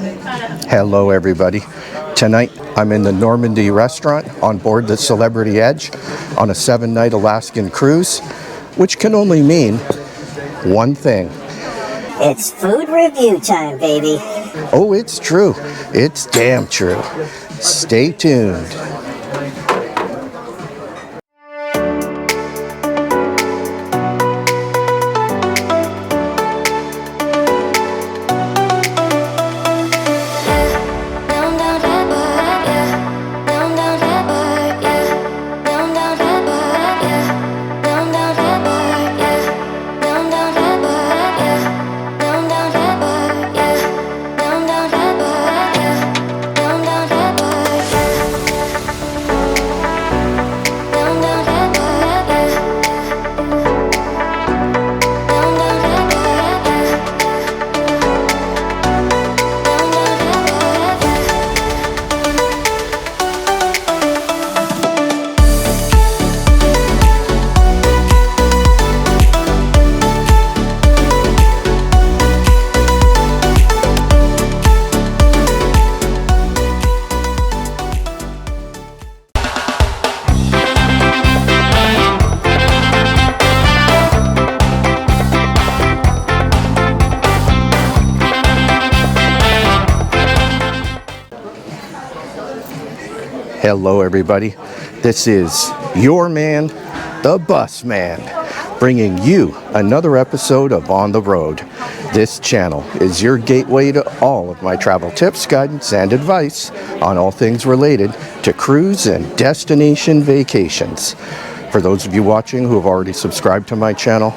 Hello everybody. Tonight I'm in the Normandie Restaurant on board the Celebrity Edge on a 7-night Alaskan cruise, which can only mean one thing. It's food review time, baby. Oh, it's true. It's damn true. Stay tuned. Hello everybody, this is your man, the Bussman, bringing you another episode of On the Road. This channel is your gateway to all of my travel tips, guidance, and advice on all things related to cruise and destination vacations. For those of you watching who have already subscribed to my channel,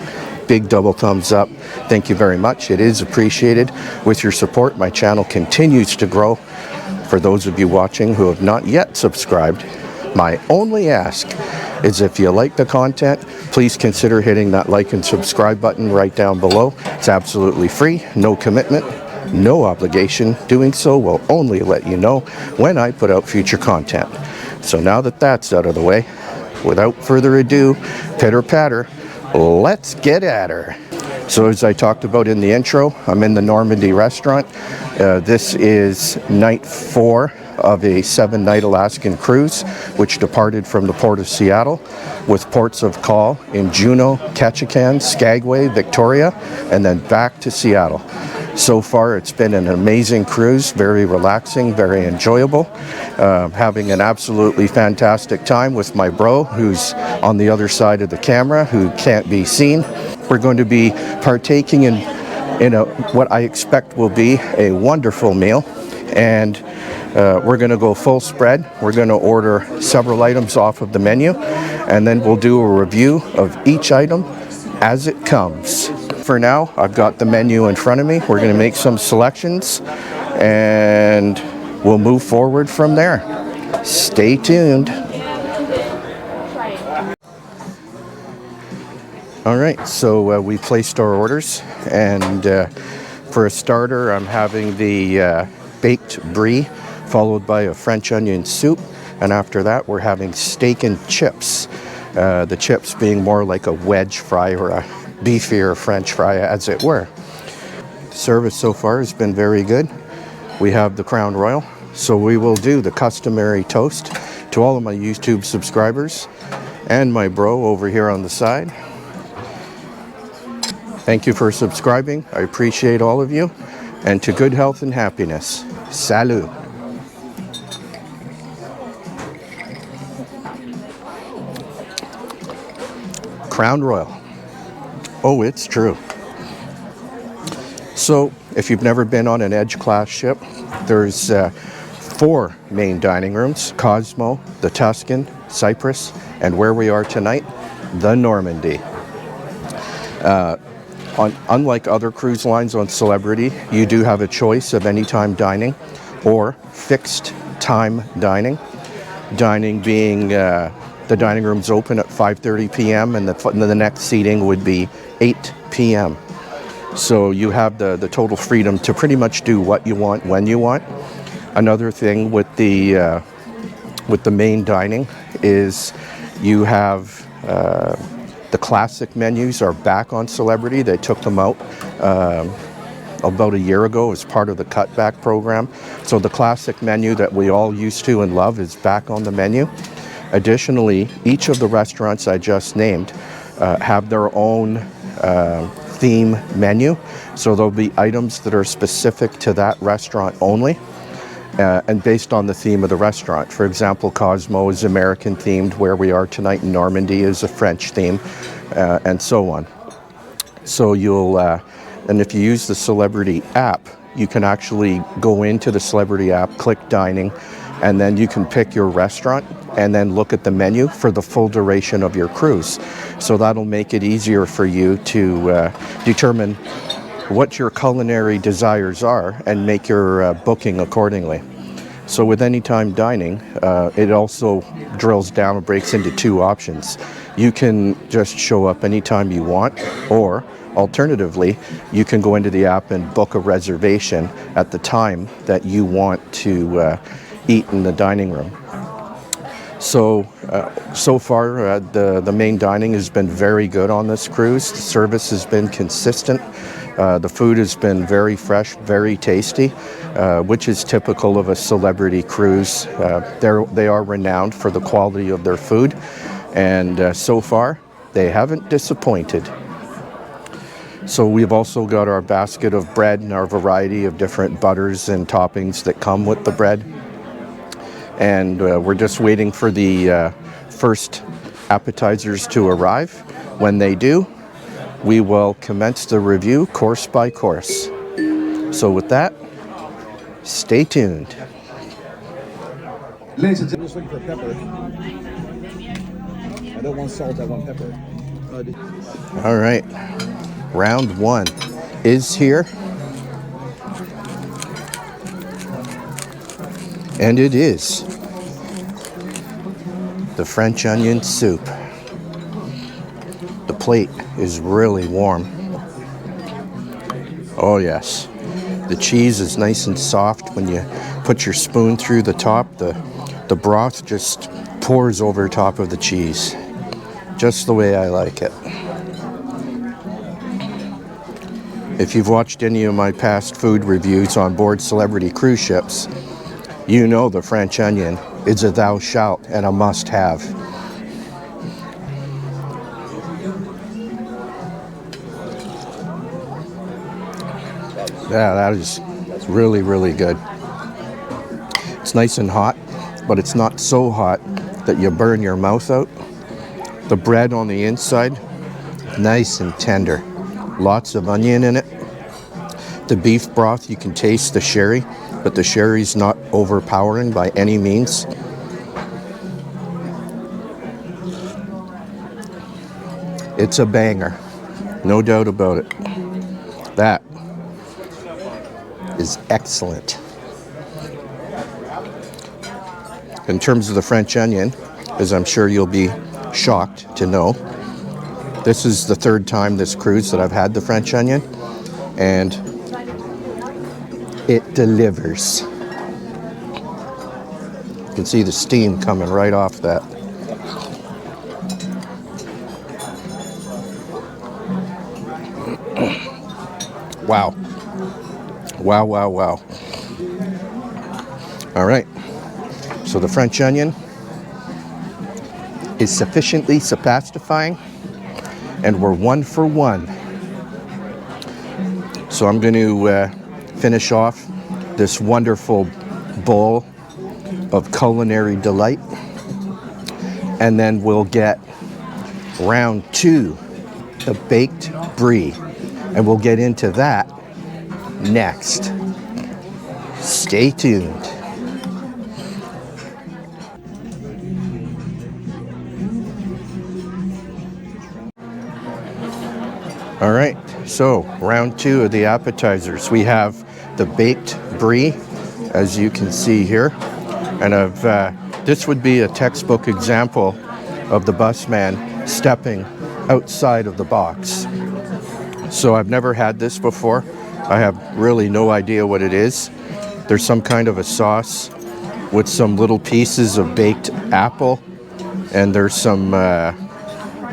big double thumbs up. Thank you very much. It is appreciated. With your support, my channel continues to grow. For those of you watching who have not yet subscribed, my only ask is if you like the content, please consider hitting that like and subscribe button right down below. It's absolutely free, no commitment, no obligation. Doing so will only let you know when I put out future content. So now that that's out of the way, without further ado, pitter patter, let's get at her. So as I talked about in the intro, I'm in the Normandie Restaurant. This is night 4 of a 7-night Alaskan cruise, which departed from the port of Seattle with ports of call in Juneau, Ketchikan, Skagway, Victoria, and then back to Seattle. So far, it's been an amazing cruise, very relaxing, very enjoyable. Having an absolutely fantastic time with my bro, who's on the other side of the camera, who can't be seen. We're going to be partaking in what I expect will be a wonderful meal, and we're going to go full spread. We're going to order several items off of the menu, and then we'll do a review of each item as it comes. For now, I've got the menu in front of me. We're going to make some selections, and we'll move forward from there. Stay tuned. All right, so we placed our orders, and for a starter, I'm having the baked brie, followed by a French onion soup, and after that, we're having steak and chips. The chips being more like a wedge fry or a beefier French fry, as it were. The service so far has been very good. We have the Crown Royal, so we will do the customary toast to all of my YouTube subscribers and my bro over here on the side. Thank you for subscribing. I appreciate all of you. And to good health and happiness. Salut. Crown Royal. Oh, it's true. So, if you've never been on an Edge class ship, there's 4 main dining rooms: Cosmo, the Tuscan, Cyprus, and where we are tonight, the Normandy. Unlike other cruise lines on Celebrity, you do have a choice of anytime dining or fixed time dining. Dining being the dining room's open at 5:30 p.m. and the next seating would be 8 p.m. So you have the total freedom to pretty much do what you want when you want. Another thing with the main dining is you have the classic menus are back on Celebrity. They took them out about a year ago as part of the cutback program. So the classic menu that we all used to and love is back on the menu. Additionally, each of the restaurants I just named have their own theme menu. So there'll be items that are specific to that restaurant only. And based on the theme of the restaurant. For example, Cosmo is American themed, where we are tonight in Normandy is a French theme, and so on. So and if you use the Celebrity app, you can actually go into the Celebrity app, click dining, and then you can pick your restaurant and then look at the menu for the full duration of your cruise. So that'll make it easier for you to determine what your culinary desires are and make your booking accordingly. So with anytime dining, it also drills down and breaks into two options. You can just show up anytime you want, or alternatively, you can go into the app and book a reservation at the time that you want to eat in the dining room. So far, the main dining has been very good on this cruise. The service has been consistent. The food has been very fresh, very tasty, which is typical of a Celebrity cruise. They are renowned for the quality of their food, and so far, they haven't disappointed. So we've also got our basket of bread and our variety of different butters and toppings that come with the bread. And we're just waiting for the first appetizers to arrive. When they do, we will commence the review course by course. So with that, stay tuned. Ladies and gentlemen, I'm just looking for pepper. I don't want salt, I want pepper. All right, round one is here. And it is the French onion soup. The plate is really warm. Oh yes. The cheese is nice and soft. When you put your spoon through the top, the broth just pours over top of the cheese. Just the way I like it. If you've watched any of my past food reviews on board Celebrity cruise ships, you know the French onion is a thou shalt and a must-have. Yeah, that is really, really good. It's nice and hot, but it's not so hot that you burn your mouth out. The bread on the inside, nice and tender. Lots of onion in it. The beef broth, you can taste the sherry, but the sherry's not overpowering by any means. It's a banger, no doubt about it. That is excellent. In terms of the French onion, as I'm sure you'll be shocked to know, this is the third time this cruise that I've had the French onion, and it delivers. You can see the steam coming right off that. Wow. Wow, wow, wow. All right. So the French onion is sufficiently satisfying, and we're 1 for 1. So I'm going to finish off this wonderful bowl of culinary delight, and then we'll get round 2, the baked brie, and we'll get into that next. Stay tuned. All right, so round 2 of the appetizers. We have the baked brie, as you can see here, and this would be a textbook example of the busman stepping outside of the box. So I've never had this before. I have really no idea what it is. There's some kind of a sauce with some little pieces of baked apple, and there's some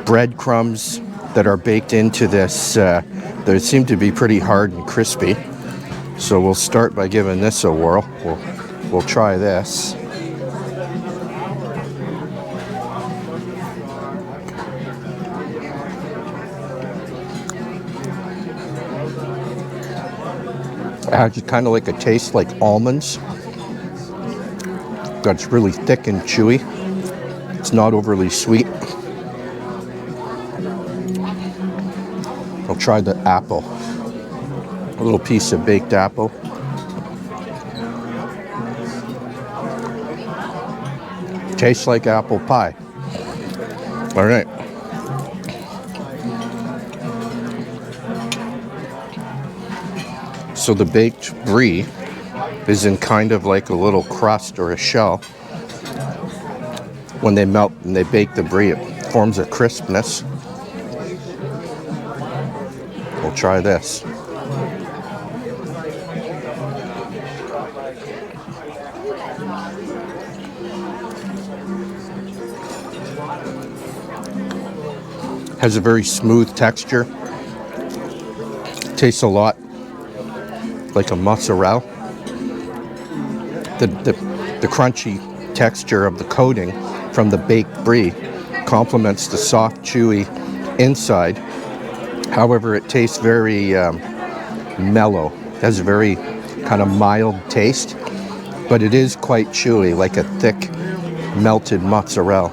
breadcrumbs that are baked into this. They seem to be pretty hard and crispy. So we'll start by giving this a whirl. We'll try this. It has kind of like a taste like almonds. But it's really thick and chewy. It's not overly sweet. I'll try the apple. A little piece of baked apple. Tastes like apple pie. All right. So the baked brie is in kind of like a little crust or a shell. When they melt and they bake the brie, it forms a crispness. We'll try this. Has a very smooth texture. Tastes a lot like a mozzarella. The crunchy texture of the coating from the baked brie complements the soft, chewy inside. However, it tastes very mellow. It has a very kind of mild taste, but it is quite chewy, like a thick, melted mozzarella.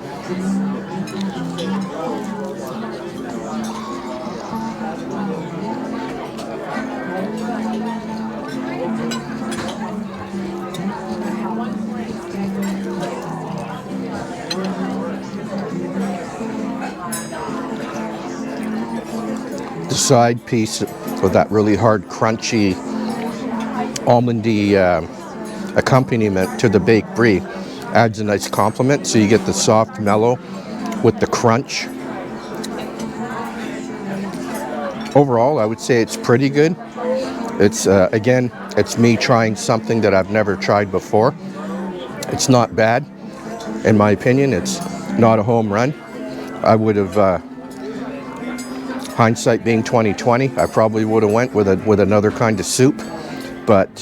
The side piece with that really hard, crunchy, almondy accompaniment to the baked brie adds a nice complement. So you get the soft mellow with the crunch. Overall, I would say it's pretty good. It's again, it's me trying something that I've never tried before. It's not bad, in my opinion. It's not a home run. I would have. Hindsight being 20/20, I probably would have went with another kind of soup, but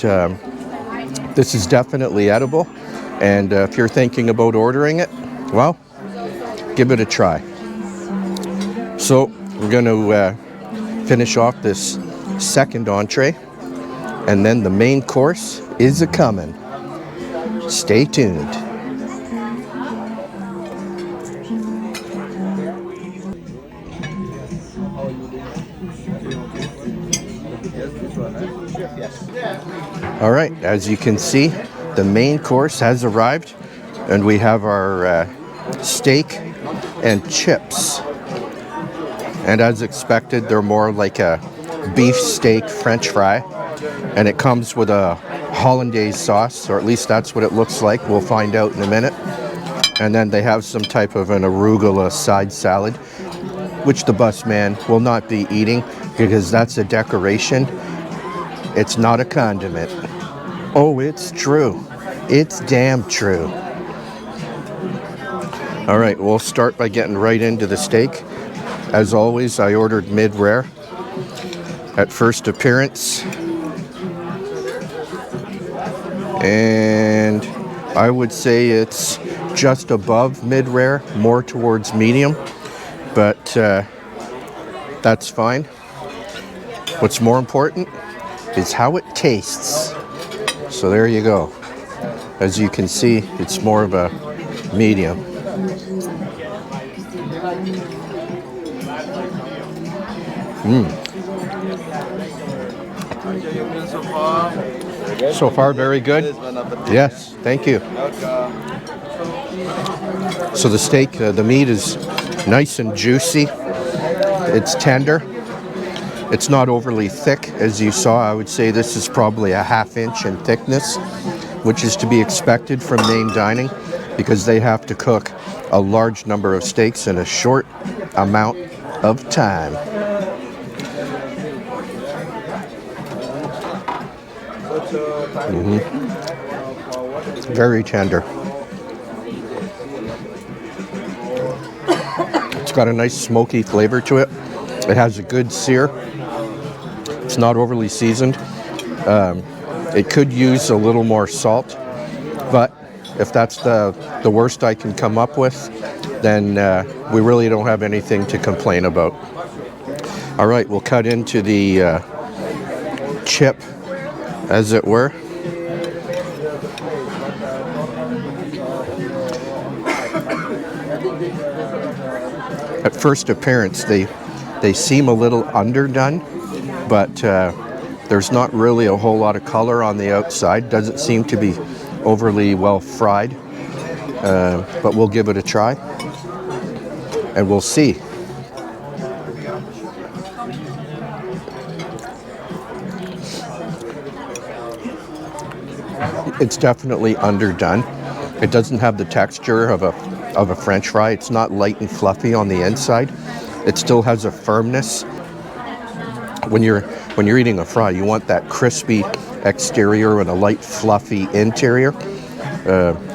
this is definitely edible. And if you're thinking about ordering it, well, give it a try. So we're going to finish off this second entree, and then the main course is a-coming. Stay tuned. All right, as you can see, the main course has arrived, and we have our steak and chips. And as expected, they're more like a beef steak French fry, and it comes with a hollandaise sauce, or at least that's what it looks like. We'll find out in a minute. And then they have some type of an arugula side salad, which the Bussman will not be eating because that's a decoration. It's not a condiment. Oh, it's true. It's damn true. All right, we'll start by getting right into the steak. As always, I ordered mid-rare at first appearance. And I would say it's just above mid-rare, more towards medium, but that's fine. What's more important is how it tastes. So there you go. As you can see, it's more of a medium. So far, very good. Yes, thank you. So the steak, the meat is nice and juicy. It's tender. It's not overly thick, as you saw. I would say this is probably a ½ inch in thickness, which is to be expected from main dining because they have to cook a large number of steaks in a short amount of time. Very tender. It's got a nice smoky flavor to it. It has a good sear. It's not overly seasoned. It could use a little more salt, but if that's the worst I can come up with, then we really don't have anything to complain about. All right, we'll cut into the chip, as it were. At first appearance, they seem a little underdone, but there's not really a whole lot of color on the outside. Doesn't seem to be overly well fried, but we'll give it a try, and we'll see. It's definitely underdone. It doesn't have the texture of a French fry. It's not light and fluffy on the inside. It still has a firmness. When you're eating a fry, you want that crispy exterior and a light fluffy interior.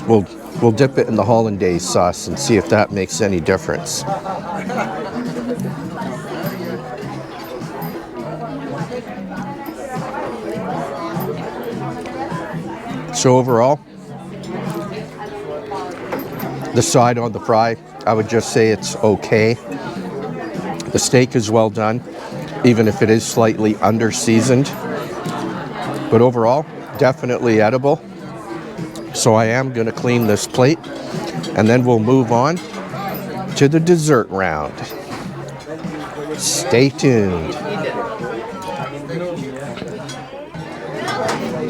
We'll dip it in the hollandaise sauce and see if that makes any difference. So overall, the side on the fry, I would just say it's okay. The steak is well done, even if it is slightly under-seasoned. But overall, definitely edible. So I am going to clean this plate, and then we'll move on to the dessert round. Stay tuned.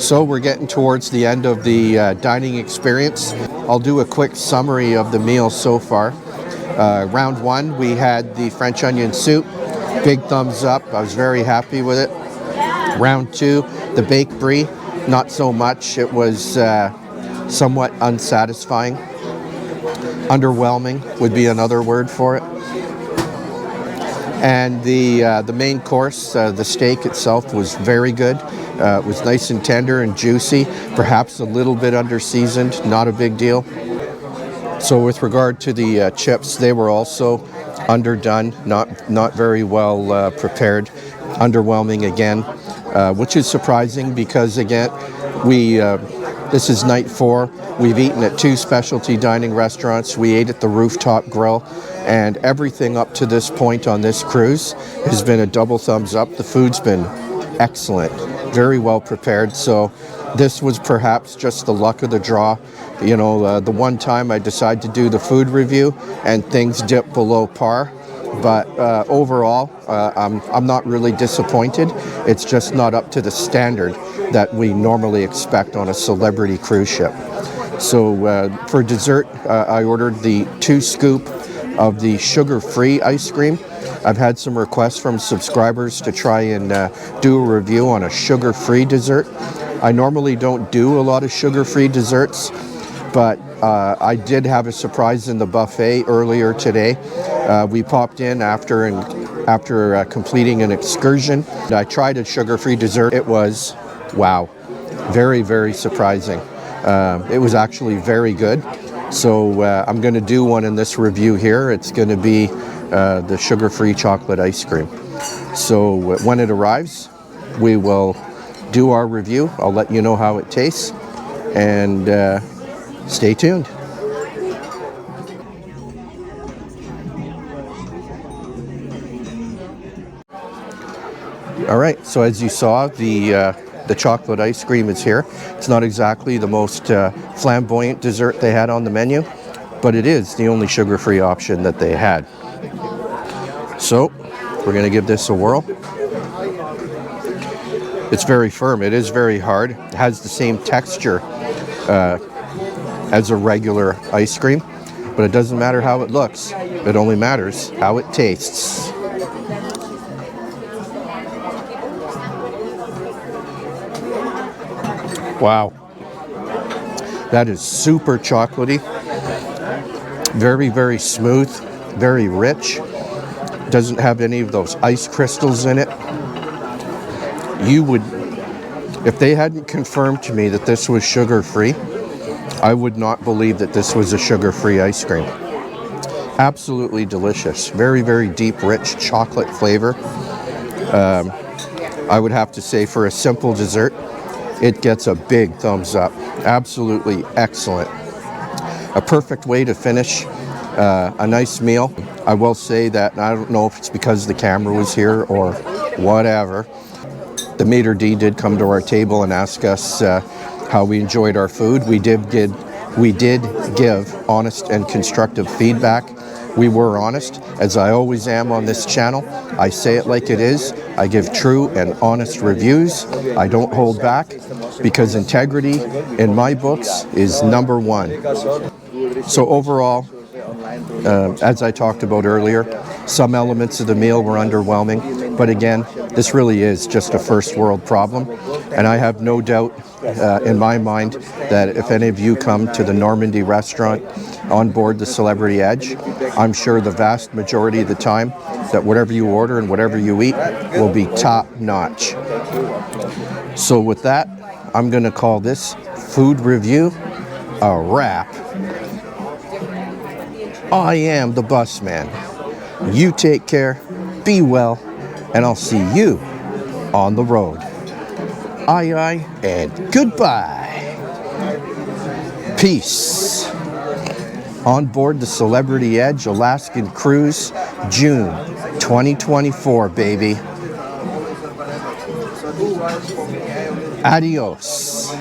So we're getting towards the end of the dining experience. I'll do a quick summary of the meal so far. Round one, we had the French onion soup. Big thumbs up. I was very happy with it. Round two, the baked brie. Not so much. It was somewhat unsatisfying. Underwhelming would be another word for it. And the main course, the steak itself, was very good. It was nice and tender and juicy, perhaps a little bit under-seasoned, not a big deal. So with regard to the chips, they were also underdone, not very well prepared, underwhelming again, which is surprising because, again, this is night 4. We've eaten at 2 specialty dining restaurants. We ate at the Rooftop Grill, and everything up to this point on this cruise has been a double thumbs up. The food's been excellent, very well prepared. So this was perhaps just the luck of the draw. You know, the one time I decided to do the food review and things dipped below par. But overall, I'm not really disappointed. It's just not up to the standard that we normally expect on a celebrity cruise ship. So for dessert, I ordered the 2 scoop of the sugar-free ice cream. I've had some requests from subscribers to try and do a review on a sugar-free dessert. I normally don't do a lot of sugar-free desserts, but I did have a surprise in the buffet earlier today. We popped in after completing an excursion. I tried a sugar-free dessert. It was, wow, very, very surprising. It was actually very good. So I'm going to do one in this review here. It's going to be the sugar-free chocolate ice cream. So when it arrives, we will do our review. I'll let you know how it tastes, and stay tuned. All right, so as you saw, the chocolate ice cream is here. It's not exactly the most flamboyant dessert they had on the menu, but it is the only sugar-free option that they had. So we're going to give this a whirl. It's very firm. It is very hard. It has the same texture as a regular ice cream, but it doesn't matter how it looks. It only matters how it tastes. Wow, that is super chocolatey, very, very smooth, very rich. Doesn't have any of those ice crystals in it. You would, if they hadn't confirmed to me that this was sugar-free, I would not believe that this was a sugar-free ice cream. Absolutely delicious. Very, very deep, rich chocolate flavor. I would have to say for a simple dessert, it gets a big thumbs up. Absolutely excellent. A perfect way to finish a nice meal. I will say that, and I don't know if it's because the camera was here or whatever, the maitre d' did come to our table and ask us how we enjoyed our food. We did give honest and constructive feedback. We were honest, as I always am on this channel. I say it like it is. I give true and honest reviews. I don't hold back, because integrity in my books is number one. So overall, as I talked about earlier, some elements of the meal were underwhelming, but again, this really is just a first world problem, and I have no doubt in my mind that if any of you come to the Normandie Restaurant on board the Celebrity Edge, I'm sure the vast majority of the time that whatever you order and whatever you eat will be top notch. So with that, I'm going to call this food review a wrap. I am the Bussman. You take care, be well, and I'll see you on the road. Aye, aye, and goodbye. Peace. On board the Celebrity Edge Alaskan Cruise, June 2024, baby. Adios.